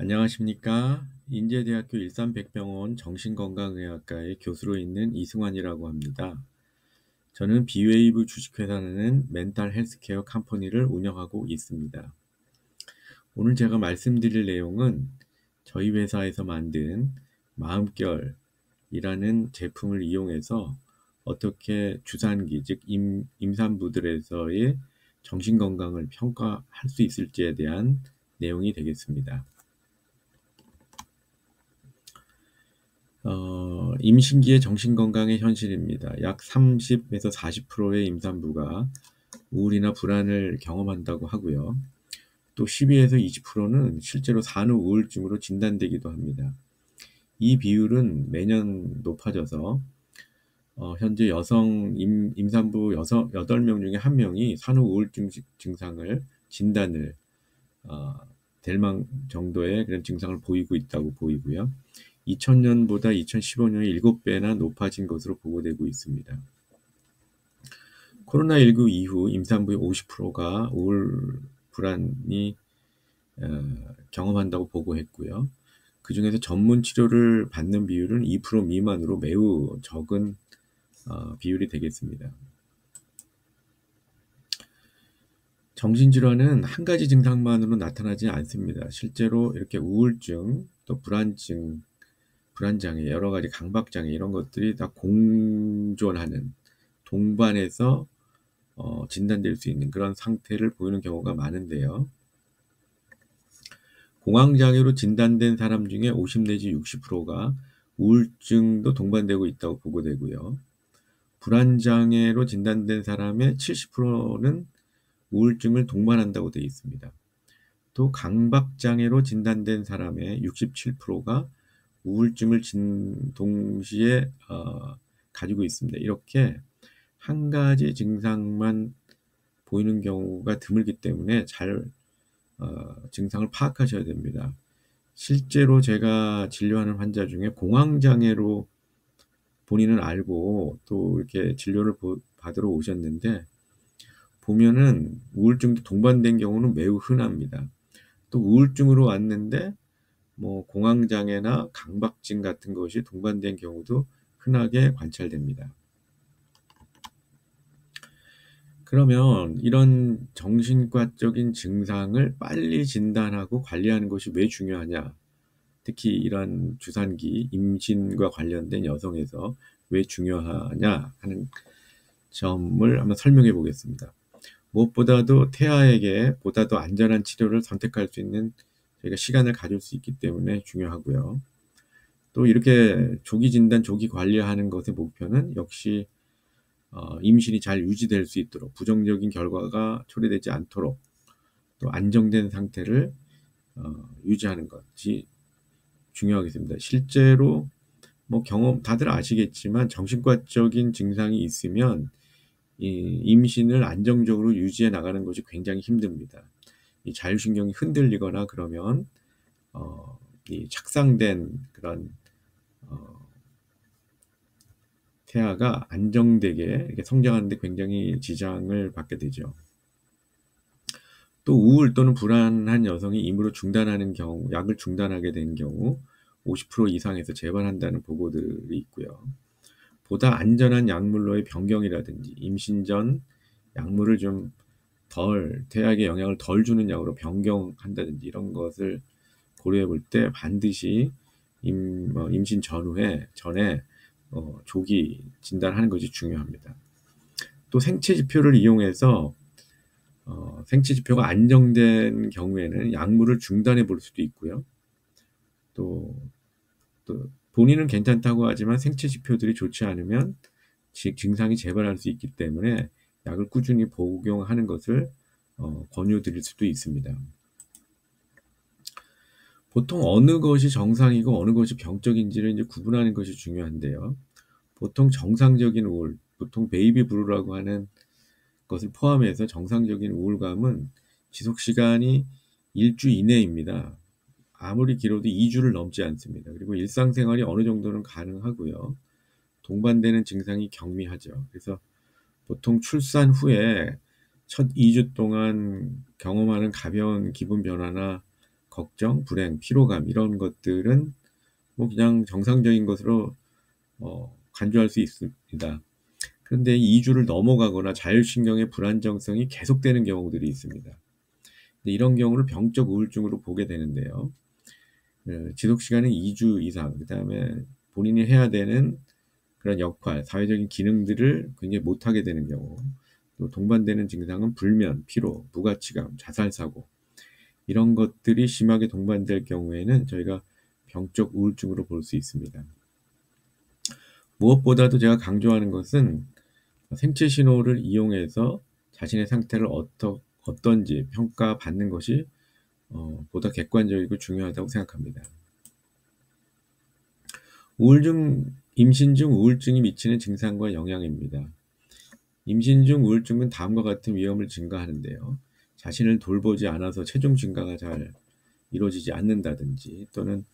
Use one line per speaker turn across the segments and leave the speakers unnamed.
안녕하십니까. 인제대학교 일산백병원 정신건강의학과의 교수로 있는 이승환이라고 합니다. 저는 비웨이브 주식회사라는 멘탈 헬스케어 컴퍼니를 운영하고 있습니다. 오늘 제가 말씀드릴 내용은 저희 회사에서 만든 마음결이라는 제품을 이용해서 어떻게 주산기, 즉 임산부들에서의 정신건강을 평가할 수 있을지에 대한 내용이 되겠습니다. 임신기의 정신건강의 현실입니다. 약 30에서 40%의 임산부가 우울이나 불안을 경험한다고 하고요. 또 12에서 20%는 실제로 산후 우울증으로 진단되기도 합니다. 이 비율은 매년 높아져서 현재 임산부 8명 중에 1명이 산후 우울증 증상을 진단을 될 정도의 그런 증상을 보이고 있다고 보이고요. 2000년보다 2015년에 7배나 높아진 것으로 보고되고 있습니다. 코로나19 이후 임산부의 50%가 우울, 불안이 경험한다고 보고했고요. 그 중에서 전문 치료를 받는 비율은 2% 미만으로 매우 적은 비율이 되겠습니다. 정신질환은 한 가지 증상만으로 나타나지 않습니다. 실제로 이렇게 우울증, 또 불안장애, 여러 가지 강박장애 이런 것들이 다 공존하는 동반해서 진단될 수 있는 그런 상태를 보이는 경우가 많은데요. 공황장애로 진단된 사람 중에 50 내지 60%가 우울증도 동반되고 있다고 보고되고요. 불안장애로 진단된 사람의 70%는 우울증을 동반한다고 되어 있습니다. 또 강박장애로 진단된 사람의 67%가 우울증을 동시에 가지고 있습니다. 이렇게 한 가지 증상만 보이는 경우가 드물기 때문에 잘 증상을 파악하셔야 됩니다. 실제로 제가 진료하는 환자 중에 공황장애로 본인은 알고 또 이렇게 진료를 받으러 오셨는데 보면은 우울증도 동반된 경우는 매우 흔합니다. 또 우울증으로 왔는데 뭐 공황장애나 강박증 같은 것이 동반된 경우도 흔하게 관찰됩니다. 그러면 이런 정신과적인 증상을 빨리 진단하고 관리하는 것이 왜 중요하냐? 특히 이런 주산기, 임신과 관련된 여성에서 왜 중요하냐 하는 점을 한번 설명해 보겠습니다. 무엇보다도 태아에게 보다 더 안전한 치료를 선택할 수 있는 저희가 시간을 가질 수 있기 때문에 중요하고요. 또 이렇게 조기 진단, 조기 관리하는 것의 목표는 역시 임신이 잘 유지될 수 있도록 부정적인 결과가 초래되지 않도록 또 안정된 상태를 유지하는 것이 중요하겠습니다. 실제로 뭐 다들 아시겠지만 정신과적인 증상이 있으면 이 임신을 안정적으로 유지해 나가는 것이 굉장히 힘듭니다. 이 자율신경이 흔들리거나 그러면 이 착상된 그런 태아가 안정되게 이렇게 성장하는 데 굉장히 지장을 받게 되죠. 또 우울 또는 불안한 여성이 임으로 중단하는 경우, 약을 중단하게 된 경우 50% 이상에서 재발한다는 보고들이 있고요. 보다 안전한 약물로의 변경이라든지 임신 전 약물을 좀 태아에게 영향을 덜 주는 약으로 변경한다든지 이런 것을 고려해 볼 때 반드시 임신 전에 조기 진단하는 것이 중요합니다. 또 생체 지표를 이용해서 생체 지표가 안정된 경우에는 약물을 중단해 볼 수도 있고요. 또 본인은 괜찮다고 하지만 생체 지표들이 좋지 않으면 증상이 재발할 수 있기 때문에 약을 꾸준히 복용하는 것을 권유드릴 수도 있습니다. 보통 어느 것이 정상이고 어느 것이 병적인지를 이제 구분하는 것이 중요한데요. 보통 정상적인 우울, 보통 베이비 블루라고 하는 것을 포함해서 정상적인 우울감은 지속 시간이 1주 이내입니다. 아무리 길어도 2주를 넘지 않습니다. 그리고 일상생활이 어느 정도는 가능하고요. 동반되는 증상이 경미하죠. 그래서 보통 출산 후에 첫 2주 동안 경험하는 가벼운 기분 변화나 걱정, 불행, 피로감 이런 것들은 뭐 그냥 정상적인 것으로 간주할 수 있습니다. 그런데 2주를 넘어가거나 자율신경의 불안정성이 계속되는 경우들이 있습니다. 이런 경우를 병적 우울증으로 보게 되는데요. 지속 시간은 2주 이상, 그 다음에 본인이 해야 되는 그런 역할, 사회적인 기능들을 굉장히 못하게 되는 경우, 또 동반되는 증상은 불면, 피로, 무가치감, 자살사고 이런 것들이 심하게 동반될 경우에는 저희가 병적 우울증으로 볼 수 있습니다. 무엇보다도 제가 강조하는 것은 생체 신호를 이용해서 자신의 상태를 어떤지 평가받는 것이 보다 객관적이고 중요하다고 생각합니다. 임신 중 우울증이 미치는 증상과 영향입니다. 임신 중 우울증은 다음과 같은 위험을 증가하는데요. 자신을 돌보지 않아서 체중 증가가 잘 이루어지지 않는다든지, 또는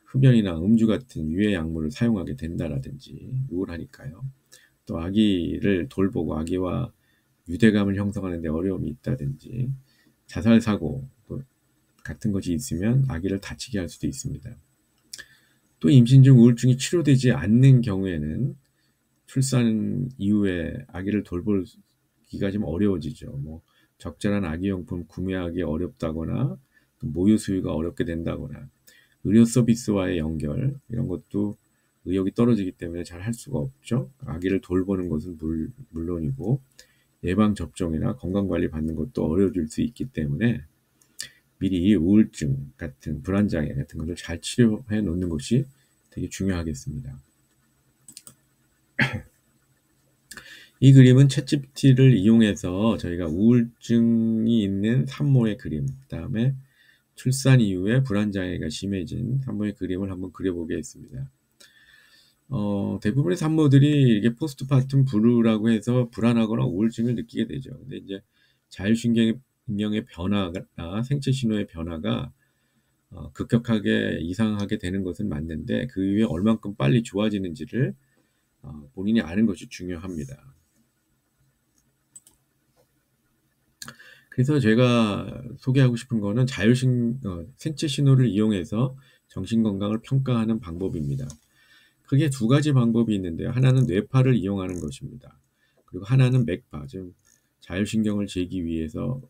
흡연이나 음주 같은 유해 약물을 사용하게 된다라든지, 우울하니까요. 또 아기를 돌보고 아기와 유대감을 형성하는 데 어려움이 있다든지, 자살 사고 같은 것이 있으면 아기를 다치게 할 수도 있습니다. 또 임신 중 우울증이 치료되지 않는 경우에는 출산 이후에 아기를 돌보기가 좀 어려워지죠. 뭐 적절한 아기용품 구매하기 어렵다거나, 또 모유 수유가 어렵게 된다거나, 의료 서비스와의 연결 이런 것도 의욕이 떨어지기 때문에 잘 할 수가 없죠. 아기를 돌보는 것은 물론이고 예방 접종이나 건강 관리 받는 것도 어려워질 수 있기 때문에 미리 우울증 같은 불안 장애 같은 것을 잘 치료해 놓는 것이 되게 중요하겠습니다. 이 그림은 챗GPT를 이용해서 저희가 우울증이 있는 산모의 그림, 그 다음에 출산 이후에 불안장애가 심해진 산모의 그림을 한번 그려보겠습니다. 대부분의 산모들이 이게 포스트파tum 블루라고 해서 불안하거나 우울증을 느끼게 되죠. 근데 이제 자율신경의 변화나 생체 신호의 변화가 급격하게 이상하게 되는 것은 맞는데, 그 이후에 얼만큼 빨리 좋아지는지를 본인이 아는 것이 중요합니다. 그래서 제가 소개하고 싶은 거는 생체 신호를 이용해서 정신건강을 평가하는 방법입니다. 크게 두 가지 방법이 있는데요. 하나는 뇌파를 이용하는 것입니다. 그리고 하나는 맥파, 즉 자율신경을 재기 위해서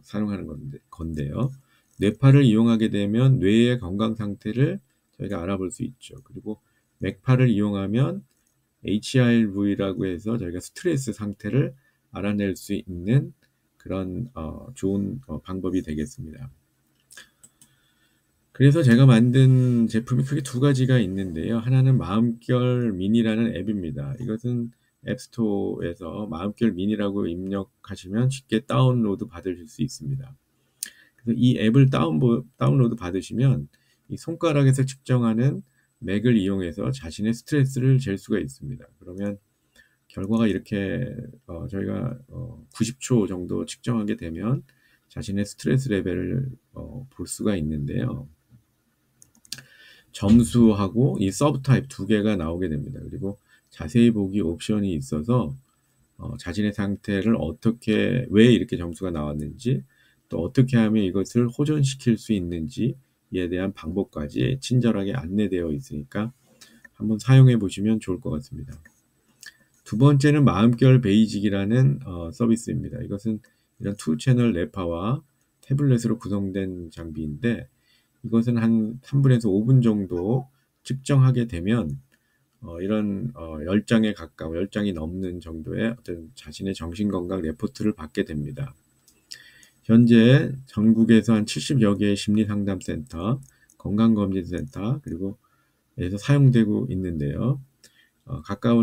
사용하는 건데요. 뇌파를 이용하게 되면 뇌의 건강 상태를 저희가 알아볼 수 있죠. 그리고 맥파를 이용하면 HRV라고 해서 저희가 스트레스 상태를 알아낼 수 있는 그런 좋은 방법이 되겠습니다. 그래서 제가 만든 제품이 크게 두 가지가 있는데요. 하나는 마음결 미니라는 앱입니다. 이것은 앱스토어에서 마음결 미니라고 입력하시면 쉽게 다운로드 받으실 수 있습니다. 그래서 이 앱을 다운로드 받으시면 이 손가락에서 측정하는 맥을 이용해서 자신의 스트레스를 잴 수가 있습니다. 그러면 결과가 이렇게 저희가 90초 정도 측정하게 되면 자신의 스트레스 레벨을 볼 수가 있는데요. 점수하고 이 서브 타입 두 개가 나오게 됩니다. 그리고 자세히 보기 옵션이 있어서 자신의 상태를 왜 이렇게 점수가 나왔는지, 또 어떻게 하면 이것을 호전시킬 수 있는지에 대한 방법까지 친절하게 안내되어 있으니까 한번 사용해 보시면 좋을 것 같습니다. 두 번째는 마음결 베이직이라는 서비스입니다. 이것은 이런 2채널 뇌파와 태블릿으로 구성된 장비인데, 이것은 한 3분에서 5분 정도 측정하게 되면 이런 10장이 넘는 정도의 어떤 자신의 정신건강 레포트를 받게 됩니다. 현재 전국에서 한 70여 개의 심리상담센터, 건강검진센터, 그리고 에서 사용되고 있는데요.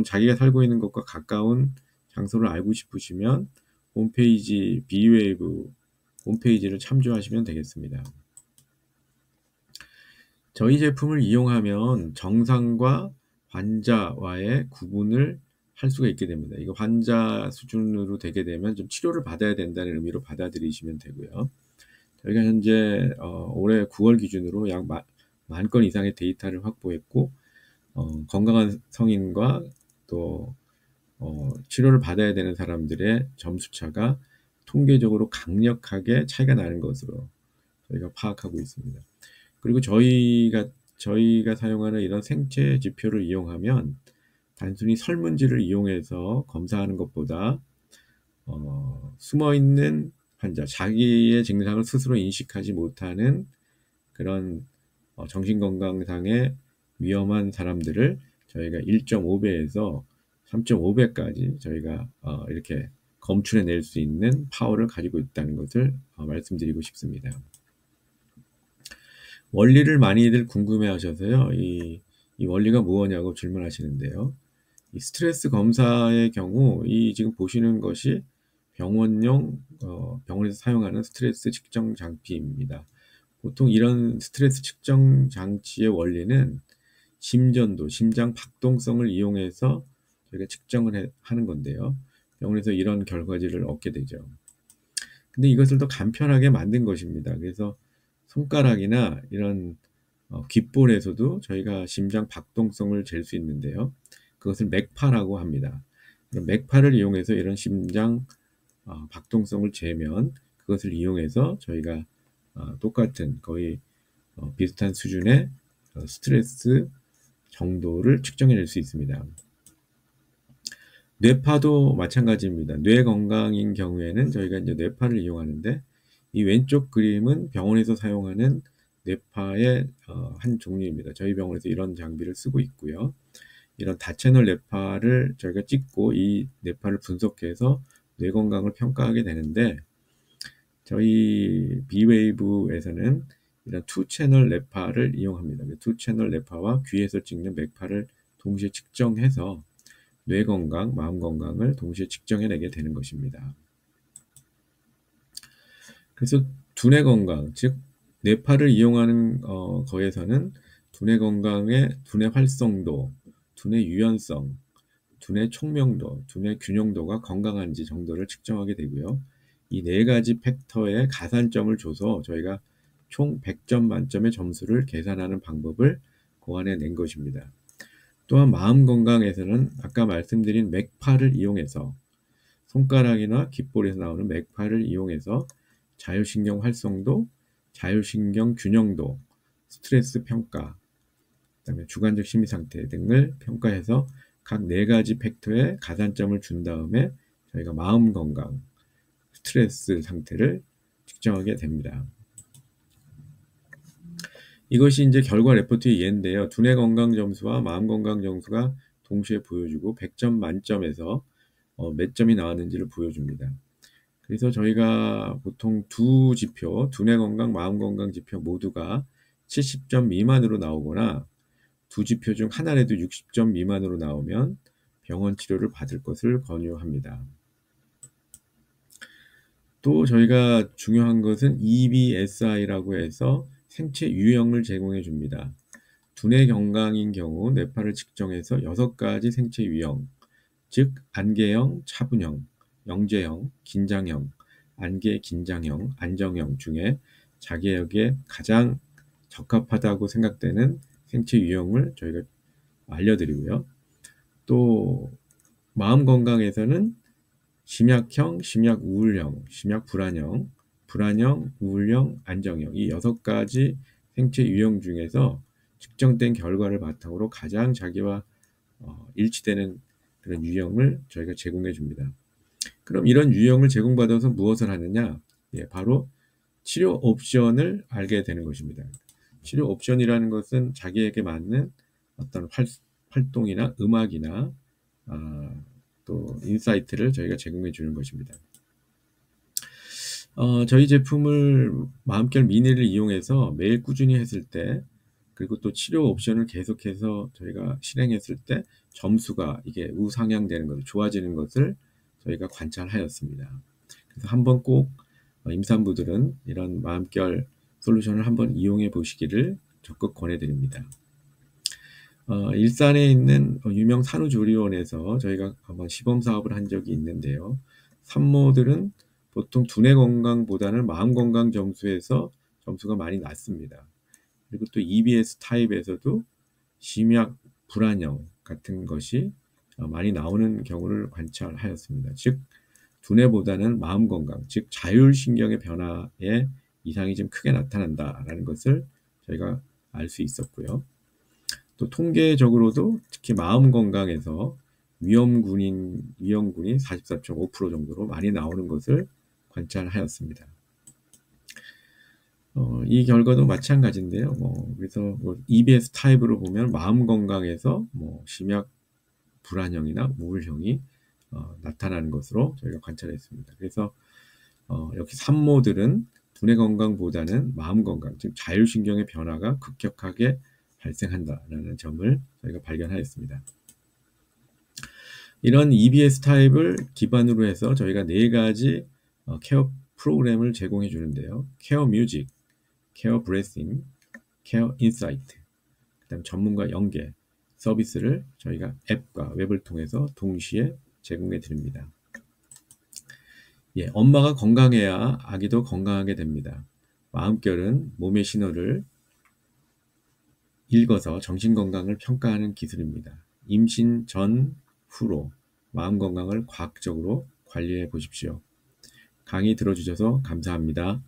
자기가 살고 있는 곳과 가까운 장소를 알고 싶으시면 홈페이지 비웨이브 홈페이지를 참조하시면 되겠습니다. 저희 제품을 이용하면 정상과 환자와의 구분을 할 수가 있게 됩니다. 이거 환자 수준으로 되게 되면 좀 치료를 받아야 된다는 의미로 받아들이시면 되고요. 저희가 현재 올해 9월 기준으로 약 10,000건 이상의 데이터를 확보했고, 건강한 성인과 또 치료를 받아야 되는 사람들의 점수차가 통계적으로 강력하게 차이가 나는 것으로 저희가 파악하고 있습니다. 그리고 저희가 사용하는 이런 생체 지표를 이용하면 단순히 설문지를 이용해서 검사하는 것보다 숨어있는 환자, 자기의 증상을 스스로 인식하지 못하는 그런 정신건강상의 위험한 사람들을 저희가 1.5배에서 3.5배까지 저희가 이렇게 검출해낼 수 있는 파워를 가지고 있다는 것을 말씀드리고 싶습니다. 원리를 많이들 궁금해하셔서요. 이 원리가 뭐냐고 질문하시는데요. 이 스트레스 검사의 경우 이 지금 보시는 것이 병원에서 사용하는 스트레스 측정 장비입니다. 보통 이런 스트레스 측정 장치의 원리는 심전도, 심장 박동성을 이용해서 저희가 측정을 하는 건데요. 병원에서 이런 결과지를 얻게 되죠. 근데 이것을 더 간편하게 만든 것입니다. 그래서 손가락이나 이런 귓볼에서도 저희가 심장 박동성을 잴 수 있는데요. 그것을 맥파라고 합니다. 맥파를 이용해서 이런 심장 박동성을 재면 그것을 이용해서 저희가 똑같은 거의 비슷한 수준의 스트레스 정도를 측정해낼 수 있습니다. 뇌파도 마찬가지입니다. 뇌 건강인 경우에는 저희가 이제 뇌파를 이용하는데 이 왼쪽 그림은 병원에서 사용하는 뇌파의 한 종류입니다. 저희 병원에서 이런 장비를 쓰고 있고요. 이런 다채널 뇌파를 저희가 찍고 이 뇌파를 분석해서 뇌 건강을 평가하게 되는데 저희 비웨이브에서는 이런 투 채널 뇌파를 이용합니다. 투 채널 뇌파와 귀에서 찍는 맥파를 동시에 측정해서 뇌 건강, 마음 건강을 동시에 측정해내게 되는 것입니다. 그래서 두뇌 건강, 즉 뇌파를 이용하는 거에서는 두뇌 건강의 두뇌 활성도, 두뇌 유연성, 두뇌 총명도, 두뇌 균형도가 건강한지 정도를 측정하게 되고요. 이 네 가지 팩터에 가산점을 줘서 저희가 총 100점 만점의 점수를 계산하는 방법을 고안해 낸 것입니다. 또한 마음 건강에서는 아까 말씀드린 맥파를 이용해서 손가락이나 귓볼에서 나오는 맥파를 이용해서 자율신경 활성도, 자율신경 균형도, 스트레스 평가, 그다음에 주관적 심리 상태 등을 평가해서 각 네 가지 팩터에 가산점을 준 다음에 저희가 마음 건강, 스트레스 상태를 측정하게 됩니다. 이것이 이제 결과 레포트의 예인데요. 두뇌 건강 점수와 마음 건강 점수가 동시에 보여주고 100점 만점에서 몇 점이 나왔는지를 보여줍니다. 그래서 저희가 보통 두 지표, 두뇌 건강, 마음 건강 지표 모두가 70점 미만으로 나오거나 두 지표 중 하나라도 60점 미만으로 나오면 병원 치료를 받을 것을 권유합니다. 또 저희가 중요한 것은 EBSI라고 해서 생체 유형을 제공해 줍니다. 두뇌 건강인 경우 뇌파를 측정해서 6가지 생체 유형, 즉 안개형, 차분형, 영재형, 긴장형, 안개 긴장형, 안정형 중에 자기에게 가장 적합하다고 생각되는 생체 유형을 저희가 알려드리고요. 또 마음 건강에서는 심약형, 심약 우울형, 심약 불안형, 불안형, 우울형, 안정형 이 6가지 생체 유형 중에서 측정된 결과를 바탕으로 가장 자기와 일치되는 그런 유형을 저희가 제공해 줍니다. 그럼 이런 유형을 제공받아서 무엇을 하느냐? 예, 바로 치료 옵션을 알게 되는 것입니다. 치료 옵션이라는 것은 자기에게 맞는 어떤 활동이나 음악이나 또 인사이트를 저희가 제공해 주는 것입니다. 저희 제품을 마음결 미니를 이용해서 매일 꾸준히 했을 때 그리고 또 치료 옵션을 계속해서 저희가 실행했을 때 점수가 이게 우상향되는 것을 좋아지는 것을 저희가 관찰하였습니다. 그래서 한번 꼭 임산부들은 이런 마음결 솔루션을 한번 이용해 보시기를 적극 권해드립니다. 일산에 있는 유명 산후조리원에서 저희가 한번 시범 사업을 한 적이 있는데요. 산모들은 보통 두뇌 건강보다는 마음 건강 점수에서 점수가 많이 낮습니다. 그리고 또 EBS 타입에서도 심약 불안형 같은 것이 많이 나오는 경우를 관찰하였습니다. 즉 두뇌보다는 마음 건강, 즉 자율신경의 변화에 이상이 좀 크게 나타난다라는 것을 저희가 알 수 있었고요. 또 통계적으로도 특히 마음 건강에서 위험군이 44.5% 정도로 많이 나오는 것을 관찰하였습니다. 이 결과도 마찬가지인데요. 그래서 EBS 타입으로 보면 마음 건강에서 심약 불안형이나 우울형이 나타나는 것으로 저희가 관찰했습니다. 그래서 여기 산모들은 두뇌 건강보다는 마음 건강, 즉 자율신경의 변화가 급격하게 발생한다라는 점을 저희가 발견하였습니다. 이런 EBS 타입을 기반으로 해서 저희가 4가지 케어 프로그램을 제공해 주는데요. 케어 뮤직, 케어 브레싱, 케어 인사이트, 그다음 전문가 연계 서비스를 저희가 앱과 웹을 통해서 동시에 제공해 드립니다. 엄마가 건강해야 아기도 건강하게 됩니다. 마음결은 몸의 신호를 읽어서 정신건강을 평가하는 기술입니다. 임신 전, 후로 마음 건강을 과학적으로 관리해 보십시오. 강의 들어주셔서 감사합니다.